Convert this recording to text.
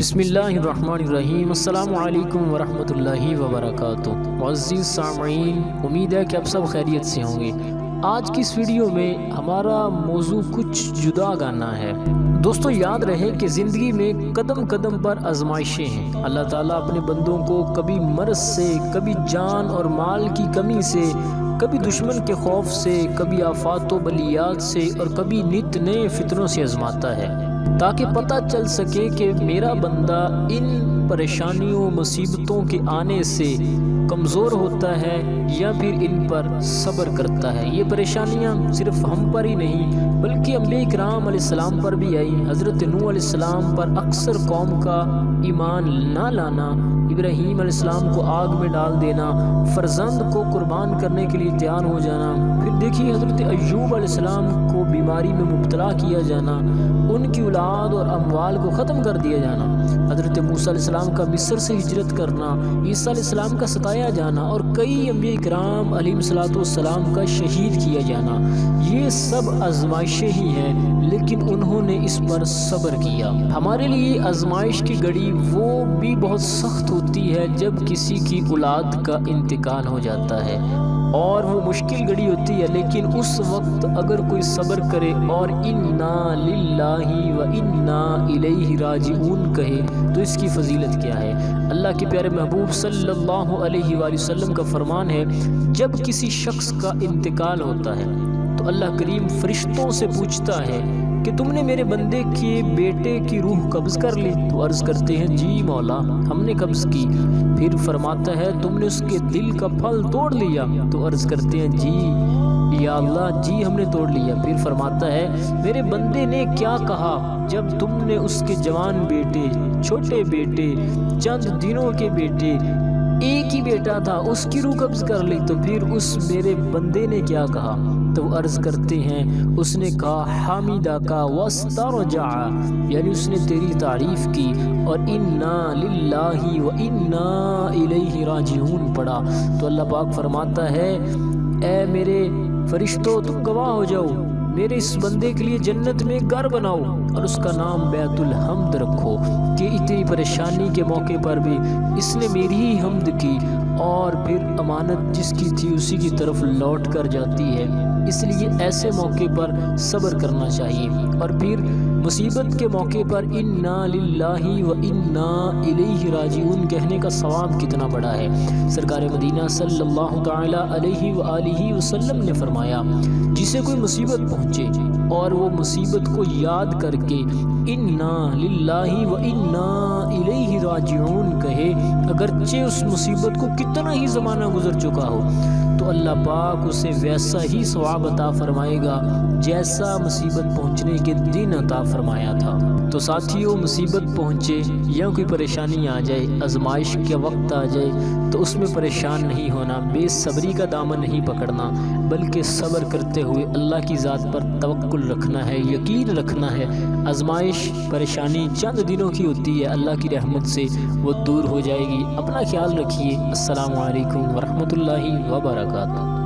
بسم اللہ الرحمن الرحیم۔ السلام علیکم ورحمۃ اللہ وبرکاتہ۔ معزز سامعین، امید ہے کہ آپ سب خیریت سے ہوں گے۔ آج کی اس ویڈیو میں ہمارا موضوع کچھ جدا گانا ہے۔ دوستو یاد رہے کہ زندگی میں قدم قدم پر آزمائشیں ہیں۔ اللہ تعالیٰ اپنے بندوں کو کبھی مرض سے، کبھی جان اور مال کی کمی سے، کبھی دشمن کے خوف سے، کبھی آفات و بلیات سے اور کبھی نت نئے فتنوں سے آزماتا ہے، تاکہ پتہ چل سکے کہ میرا بندہ ان پریشانیوں مصیبتوں کے آنے سے کمزور ہوتا ہے یا پھر ان پر صبر کرتا ہے۔ یہ پریشانیاں صرف ہم پر ہی نہیں بلکہ انبیاء کرام علیہ السلام پر بھی آئی۔ حضرت نوح علیہ السلام پر اکثر قوم کا ایمان نہ لانا، ابراہیم علیہ السلام کو آگ میں ڈال دینا، فرزند کو قربان کرنے کے لیے تیار ہو جانا، پھر دیکھیے حضرت ایوب علیہ السلام کو بیماری میں مبتلا کیا جانا، ان کی اولاد اور اموال کو ختم کر دیا جانا، حضرت موسیٰ علیہ السلام کا مصر سے ہجرت کرنا، عیسیٰ علیہ السلام کا ستایا جانا اور کئی انبیاء کرام علیہ السلام کا شہید کیا جانا۔ یہ سب آزمائشیں ہی ہیں، لیکن انہوں نے اس پر صبر کیا۔ ہمارے لیے آزمائش کی گھڑی وہ بھی بہت سخت ہوتی ہے جب کسی کی اولاد کا انتقال ہو جاتا ہے، اور وہ مشکل گھڑی ہوتی ہے، لیکن اس وقت اگر کوئی صبر کرے اور انا للہ و انا الیہ راجعون کہے تو اس کی فضیلت کیا ہے۔ اللہ کے پیارے محبوب صلی اللہ علیہ وآلہ وسلم کا فرمان ہے، جب کسی شخص کا انتقال ہوتا ہے تو اللہ کریم فرشتوں سے پوچھتا ہے کہ تم نے میرے بندے کے بیٹے کی روح قبض کر لی؟ تو عرض کرتے ہیں جی مولا ہم نے قبض کی۔ پھر فرماتا ہے تم نے اس کے دل کا پھل توڑ لیا؟ تو عرض کرتے ہیں جی یا اللہ جی ہم نے توڑ لیا۔ پھر فرماتا ہے میرے بندے نے کیا کہا جب تم نے اس کے جوان بیٹے، چھوٹے بیٹے، چند دنوں کے بیٹے، ایک ہی بیٹا تھا، اس کی روح قبض کر لی؟ تو پھر اس میرے بندے نے کیا کہا؟ تو عرض کرتے ہیں اس نے کہا حامدہ کا واسترجع، یعنی اس نے تیری تعریف کی اور انا للہ و انا الیہ راجعون پڑھا۔ تو اللہ پاک فرماتا ہے اے میرے فرشتوں تم گواہ ہو جاؤ، میرے اس بندے کے لیے جنت میں گھر بناؤ اور اس کا نام بیت الحمد رکھو، کہ اتنی پریشانی کے موقع پر بھی اس نے میری ہی حمد کی، اور پھر امانت جس کی تھی اسی کی طرف لوٹ کر جاتی ہے۔ اس لیے ایسے موقع پر صبر کرنا چاہیے۔ اور پھر مصیبت کے موقع پر انا للہ و انا الیہ راجعون کہنے کا ثواب کتنا بڑا ہے۔ سرکار مدینہ صلی اللہ تعالی علیہ وآلہ وسلم نے فرمایا جسے کوئی مصیبت پہنچے اور وہ مصیبت کو یاد کر کے انا للہ و انا الیہ راجعون کہے، اگرچہ اس مصیبت کو کتنا ہی زمانہ گزر چکا ہو، تو اللہ پاک اسے ویسا ہی ثواب عطا فرمائے گا جیسا مصیبت پہنچنے کے دن عطا فرمایا تھا۔ تو ساتھیوں مصیبت پہنچے یا کوئی پریشانی آ جائے، آزمائش کے وقت آ جائے تو اس میں پریشان نہیں ہونا، بے صبری کا دامن نہیں پکڑنا، بلکہ صبر کرتے ہوئے اللہ کی ذات پر توکل رکھنا ہے، یقین رکھنا ہے۔ آزمائش پریشانی چند دنوں کی ہوتی ہے، اللہ کی رحمت سے وہ دور ہو جائے گی۔ اپنا خیال رکھیے۔ السلام علیکم ورحمۃ اللہ وبرکاتہ۔